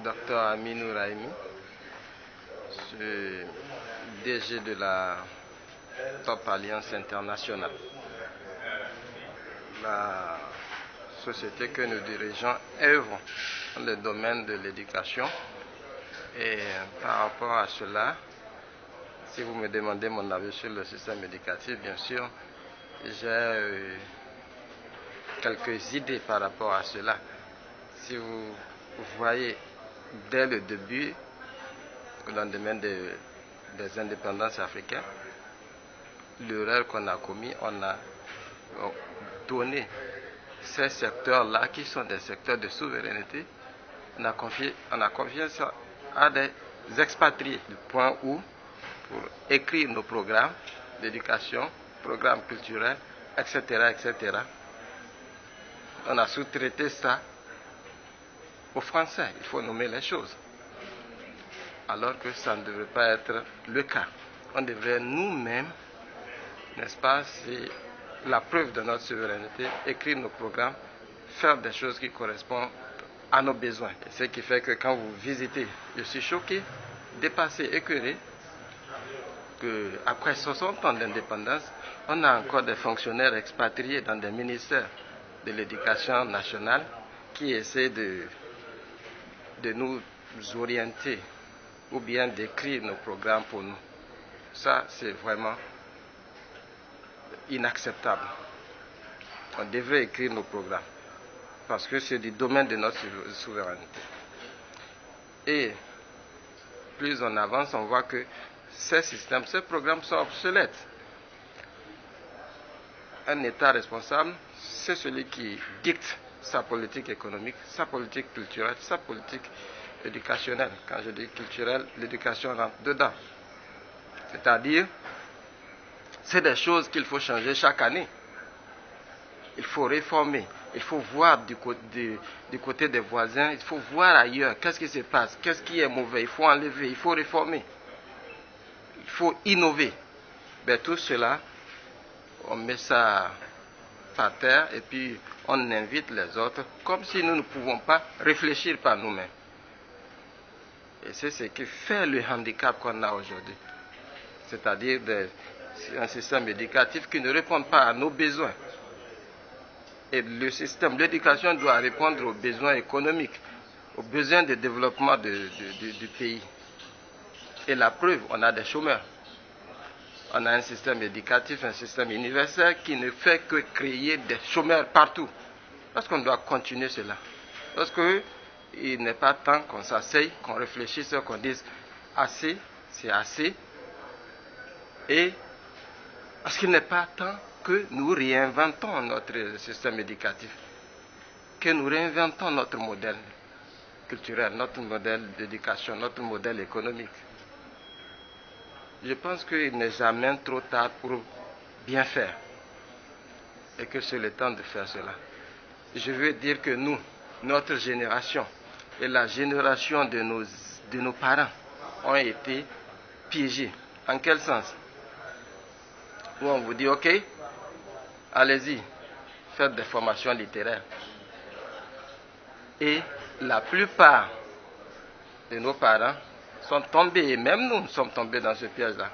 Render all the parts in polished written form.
Dr Aminou Raimi, je suis DG de la Top Alliance Internationale. La société que nous dirigeons œuvre dans le domaine de l'éducation et par rapport à cela, si vous me demandez mon avis sur le système éducatif, bien sûr, j'ai quelques idées par rapport à cela. Si vous voyez, dès le début, au lendemain des indépendances africaines, l'erreur qu'on a commise, on a donné ces secteurs-là, qui sont des secteurs de souveraineté, on a confié ça à des expatriés, du point où, pour écrire nos programmes d'éducation, programmes culturels, etc., etc., on a sous-traité ça aux Français. Il faut nommer les choses. Alors que ça ne devrait pas être le cas. On devrait nous-mêmes, n'est-ce pas, c'est la preuve de notre souveraineté, écrire nos programmes, faire des choses qui correspondent à nos besoins. Et ce qui fait que quand vous visitez, je suis choqué, dépassé, écœuré, qu'après 60 ans d'indépendance, on a encore des fonctionnaires expatriés dans des ministères de l'éducation nationale qui essaient de nous orienter ou bien d'écrire nos programmes pour nous. Ça, c'est vraiment inacceptable. On devrait écrire nos programmes parce que c'est du domaine de notre souveraineté. Et plus on avance, on voit que ces systèmes, ces programmes sont obsolètes. Un État responsable, c'est celui qui dicte sa politique économique, sa politique culturelle, sa politique éducationnelle. Quand je dis culturelle, l'éducation rentre dedans. C'est-à-dire, c'est des choses qu'il faut changer chaque année. Il faut réformer. Il faut voir du côté des voisins. Il faut voir ailleurs. Qu'est-ce qui se passe? Qu'est-ce qui est mauvais? Il faut enlever. Il faut réformer. Il faut innover. Ben, tout cela, on met ça par terre et puis on invite les autres comme si nous ne pouvons pas réfléchir par nous-mêmes. Et c'est ce qui fait le handicap qu'on a aujourd'hui. C'est-à-dire un système éducatif qui ne répond pas à nos besoins. Et le système d'éducation doit répondre aux besoins économiques, aux besoins de développement du pays. Et la preuve, on a des chômeurs. On a un système éducatif, un système universel qui ne fait que créer des chômeurs partout. Parce qu'on doit continuer cela. Parce qu'il n'est pas temps qu'on s'asseye, qu'on réfléchisse, qu'on dise assez, c'est assez. Et parce qu'il n'est pas temps que nous réinventons notre système éducatif, que nous réinventons notre modèle culturel, notre modèle d'éducation, notre modèle économique. Je pense qu'il n'est jamais trop tard pour bien faire et que c'est le temps de faire cela. Je veux dire que nous, notre génération et la génération de nos parents ont été piégés. En quel sens? Où on vous dit, ok, allez-y, faites des formations littéraires. Et la plupart de nos parents sont tombés, et même nous sommes tombés dans ce piège-là.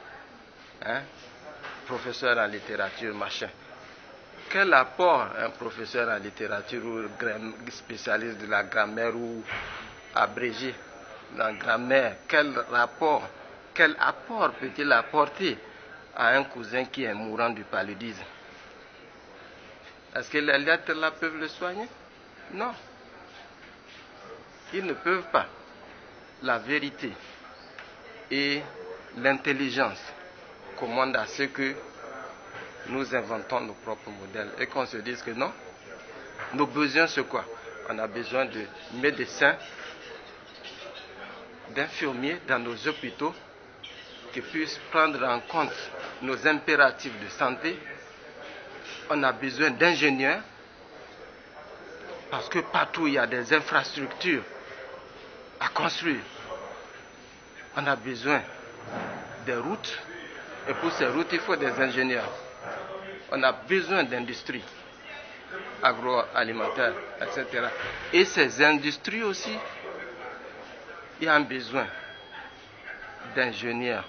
Professeur en littérature, machin. Quel apport un professeur en littérature ou spécialiste de la grammaire ou abrégé dans la grammaire, quel apport peut-il apporter à un cousin qui est mourant du paludisme? Est-ce que les lettres là peuvent le soigner? Non. Ils ne peuvent pas. La vérité et l'intelligence commandent à ce que nous inventons nos propres modèles et qu'on se dise que non, nos besoins c'est quoi? On a besoin de médecins, d'infirmiers dans nos hôpitaux qui puissent prendre en compte nos impératifs de santé. On a besoin d'ingénieurs parce que partout il y a des infrastructures à construire. On a besoin des routes et pour ces routes il faut des ingénieurs. On a besoin d'industries agroalimentaires, etc. Et ces industries aussi il y a un besoin d'ingénieurs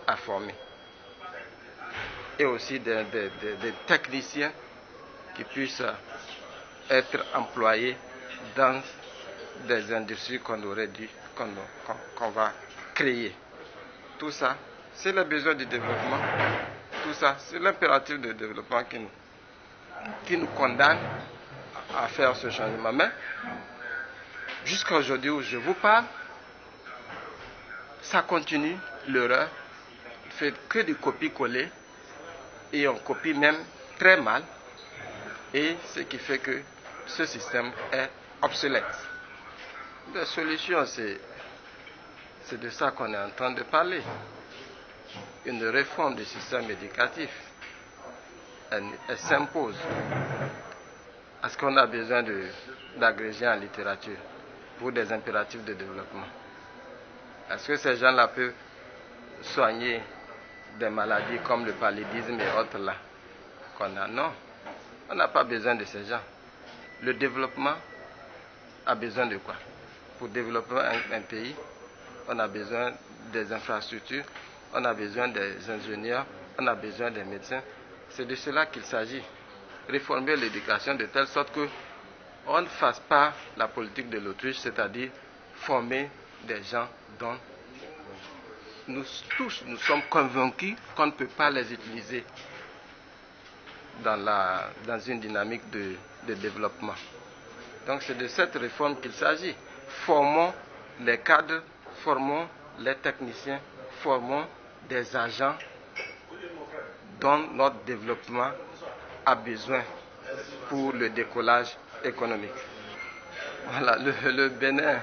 à former et aussi de techniciens qui puissent être employés dans des industries qu'on va créer. Tout ça, c'est le besoin du développement. Tout ça, c'est l'impératif de développement qui nous condamne à faire ce changement. Mais jusqu'à aujourd'hui où je vous parle, ça continue l'erreur. On ne fait que du copier-coller et on copie même très mal. Et ce qui fait que ce système est obsolète. La solution, c'est de ça qu'on est en train de parler. Une réforme du système éducatif, elle s'impose. Est-ce qu'on a besoin d'agréger en littérature pour des impératifs de développement? Est-ce que ces gens-là peuvent soigner des maladies comme le paludisme et autres là qu'on a? Non, on n'a pas besoin de ces gens. Le développement a besoin de quoi? Pour développer un pays, on a besoin des infrastructures, on a besoin des ingénieurs, on a besoin des médecins. C'est de cela qu'il s'agit. Réformer l'éducation de telle sorte qu'on ne fasse pas la politique de l'autruche, c'est-à-dire former des gens dont nous tous nous sommes convaincus qu'on ne peut pas les utiliser dans une dynamique de développement. Donc c'est de cette réforme qu'il s'agit. Formons les cadres, formons les techniciens, formons des agents dont notre développement a besoin pour le décollage économique. Voilà, le Bénin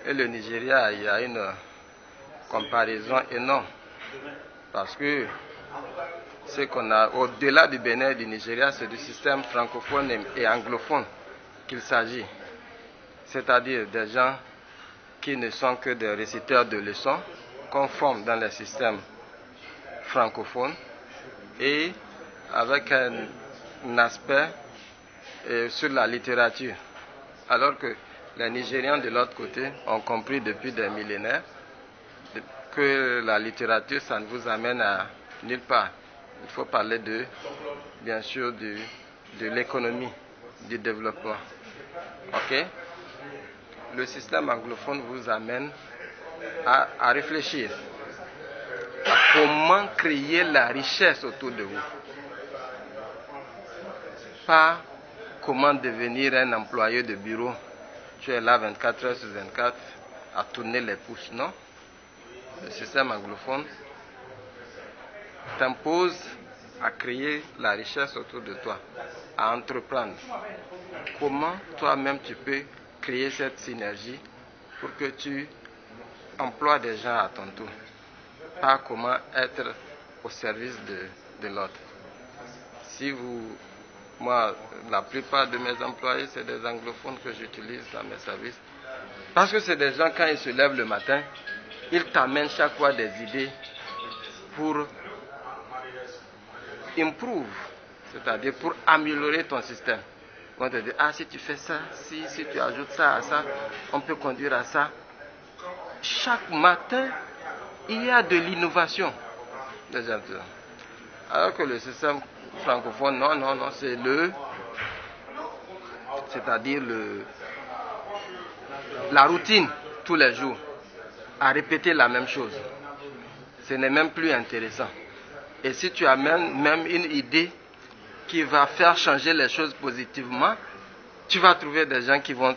et le Nigeria, il y a une comparaison énorme. Parce que ce qu'on a au-delà du Bénin et du Nigeria, c'est du système francophone et anglophone qu'il s'agit. C'est-à-dire des gens qui ne sont que des réciteurs de leçons, qu'on forme dans les systèmes francophones et avec un aspect sur la littérature. Alors que les Nigérians de l'autre côté ont compris depuis des millénaires que la littérature, ça ne vous amène à nulle part. Il faut parler bien sûr, de l'économie, du développement. Ok? Le système anglophone vous amène à réfléchir à comment créer la richesse autour de vous. Pas comment devenir un employé de bureau. Tu es là 24 heures sur 24 à tourner les pouces, non? Le système anglophone t'impose à créer la richesse autour de toi, à entreprendre. Comment toi-même tu peux créer cette synergie pour que tu emploies des gens à ton tour, pas comment être au service de l'autre. Moi, la plupart de mes employés, c'est des anglophones que j'utilise dans mes services, parce que c'est des gens, quand ils se lèvent le matin, ils t'amènent chaque fois des idées pour improve, c'est-à-dire pour améliorer ton système. On te dit, si tu fais ça, si tu ajoutes ça à ça, on peut conduire à ça. Chaque matin, il y a de l'innovation. Alors que le système francophone, non, c'est-à-dire la routine tous les jours, à répéter la même chose. Ce n'est même plus intéressant. Et si tu amènes même une idée qui va faire changer les choses positivement, tu vas trouver des gens qui vont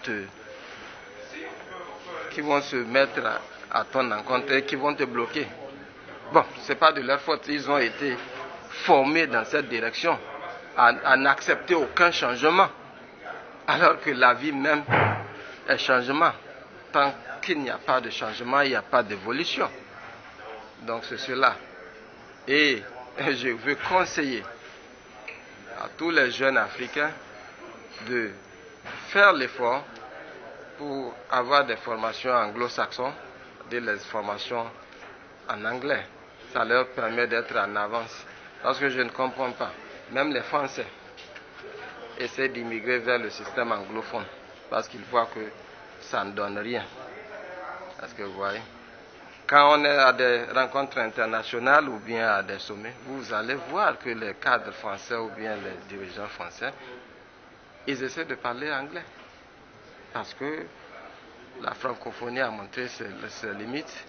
se mettre à ton encontre et qui vont te bloquer. Bon, ce n'est pas de leur faute, ils ont été formés dans cette direction, à n'accepter aucun changement, alors que la vie même est changement. Tant qu'il n'y a pas de changement, il n'y a pas d'évolution. Donc c'est cela. Et je veux conseiller à tous les jeunes Africains de faire l'effort pour avoir des formations anglo-saxonnes, des formations en anglais. Ça leur permet d'être en avance. Parce que je ne comprends pas. Même les Français essaient d'immigrer vers le système anglophone parce qu'ils voient que ça ne donne rien. Parce que vous voyez, quand on est à des rencontres internationales ou bien à des sommets, vous allez voir que les cadres français ou bien les dirigeants français, ils essaient de parler anglais. Parce que la francophonie a montré ses limites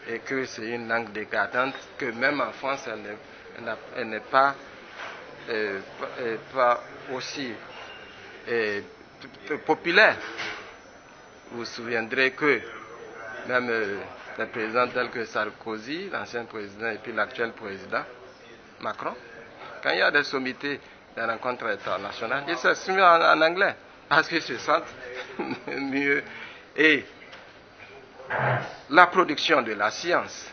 et que c'est une langue décadente, que même en France, elle n'est pas aussi populaire. Vous vous souviendrez que même des présidents tels que Sarkozy, l'ancien président, et puis l'actuel président, Macron, quand il y a des sommités, des rencontres internationales, ils s'expriment en anglais, parce qu'ils se sentent mieux. Et la production de la science,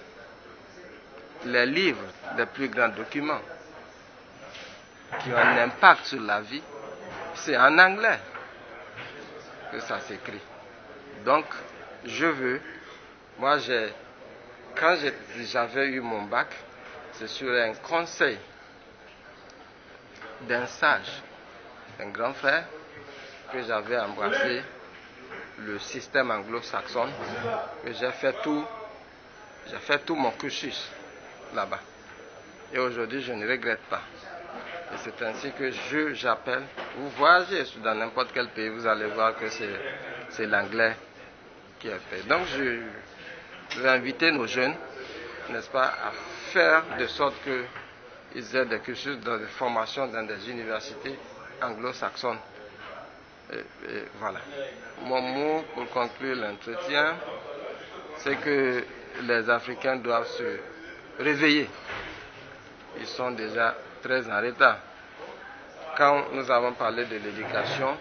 les livres, les plus grands documents qui ont un impact sur la vie, c'est en anglais que ça s'écrit. Donc, je veux, moi quand j'avais eu mon bac, c'est sur un conseil d'un sage, un grand frère, que j'avais embrassé le système anglo-saxon, que j'ai fait tout mon cursus là-bas. Et aujourd'hui, je ne regrette pas. Et c'est ainsi que j'appelle, vous voyagez dans n'importe quel pays, vous allez voir que c'est l'anglais qui est fait. Donc je vais inviter nos jeunes, n'est-ce pas, à faire de sorte qu'ils aient des cursus de formation dans des universités anglo-saxonnes. Et voilà. Mon mot pour conclure l'entretien, c'est que les Africains doivent se réveiller. Ils sont déjà très en retard. Quand nous avons parlé de l'éducation,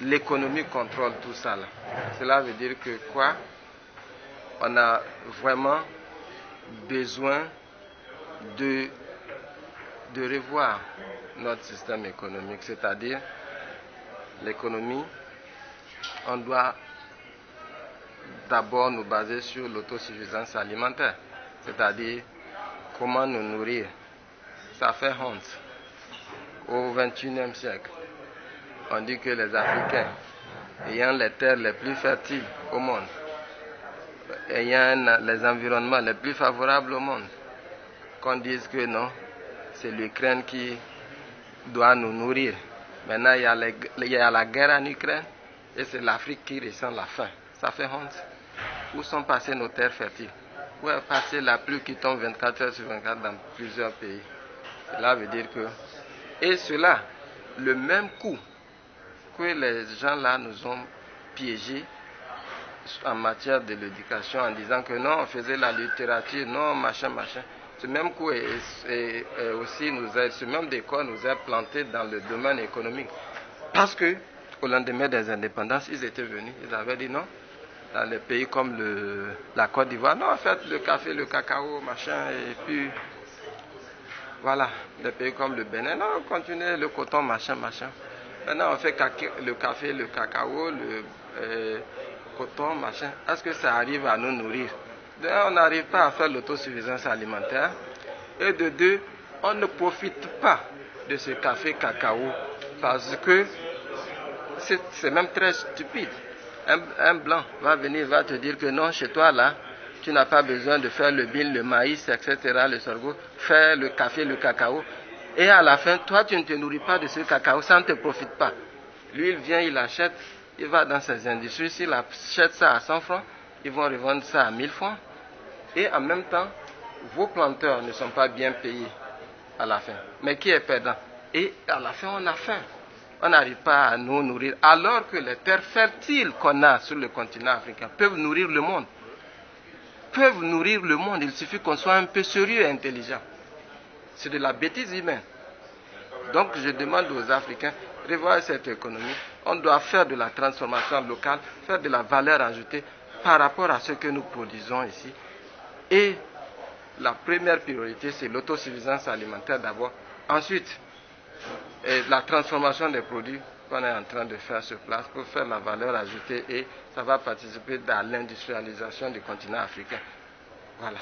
l'économie contrôle tout ça là. Cela veut dire que quoi? On a vraiment besoin de revoir notre système économique, c'est-à-dire l'économie, on doit d'abord nous baser sur l'autosuffisance alimentaire, c'est-à-dire comment nous nourrir. Ça fait honte. Au XXIe siècle, on dit que les Africains, ayant les terres les plus fertiles au monde, ayant les environnements les plus favorables au monde, qu'on dise que non, c'est l'Ukraine qui doit nous nourrir. Maintenant, il y a la guerre en Ukraine et c'est l'Afrique qui ressent la faim. Ça fait honte. Où sont passées nos terres fertiles? Où est passée la pluie qui tombe 24 heures sur 24 dans plusieurs pays? Cela veut dire que... Et cela, le même coup que les gens là nous ont piégés en matière de l'éducation en disant que non, on faisait la littérature, non, machin. Ce même coup aussi nous aide, ce même décor nous a planté dans le domaine économique. Parce que au lendemain des indépendances, ils étaient venus, ils avaient dit non, dans les pays comme la Côte d'Ivoire, non, faites le café, le cacao, machin, et puis voilà, des pays comme le Bénin, non, continuez le coton, machin. Maintenant, on fait le café, le cacao, le coton, machin. Est-ce que ça arrive à nous nourrir? On n'arrive pas à faire l'autosuffisance alimentaire. Et de deux, on ne profite pas de ce café cacao parce que c'est même très stupide. Un blanc va venir, va te dire que non, chez toi là, tu n'as pas besoin de faire le mil, le maïs, etc., le sorgho, faire le café, le cacao. Et à la fin, toi, tu ne te nourris pas de ce cacao, ça ne te profite pas. Lui, il vient, il achète, il va dans ses industries, s'il achète ça à 100 francs, ils vont revendre ça à 1000 francs. Et en même temps, vos planteurs ne sont pas bien payés à la fin. Mais qui est perdant? Et à la fin, on a faim. On n'arrive pas à nous nourrir. Alors que les terres fertiles qu'on a sur le continent africain peuvent nourrir le monde. Il suffit qu'on soit un peu sérieux et intelligent. C'est de la bêtise humaine. Donc je demande aux Africains, revoir cette économie. On doit faire de la transformation locale, faire de la valeur ajoutée par rapport à ce que nous produisons ici. Et la première priorité, c'est l'autosuffisance alimentaire d'abord. Ensuite, la transformation des produits qu'on est en train de faire sur place pour faire la valeur ajoutée et ça va participer à l'industrialisation du continent africain. Voilà.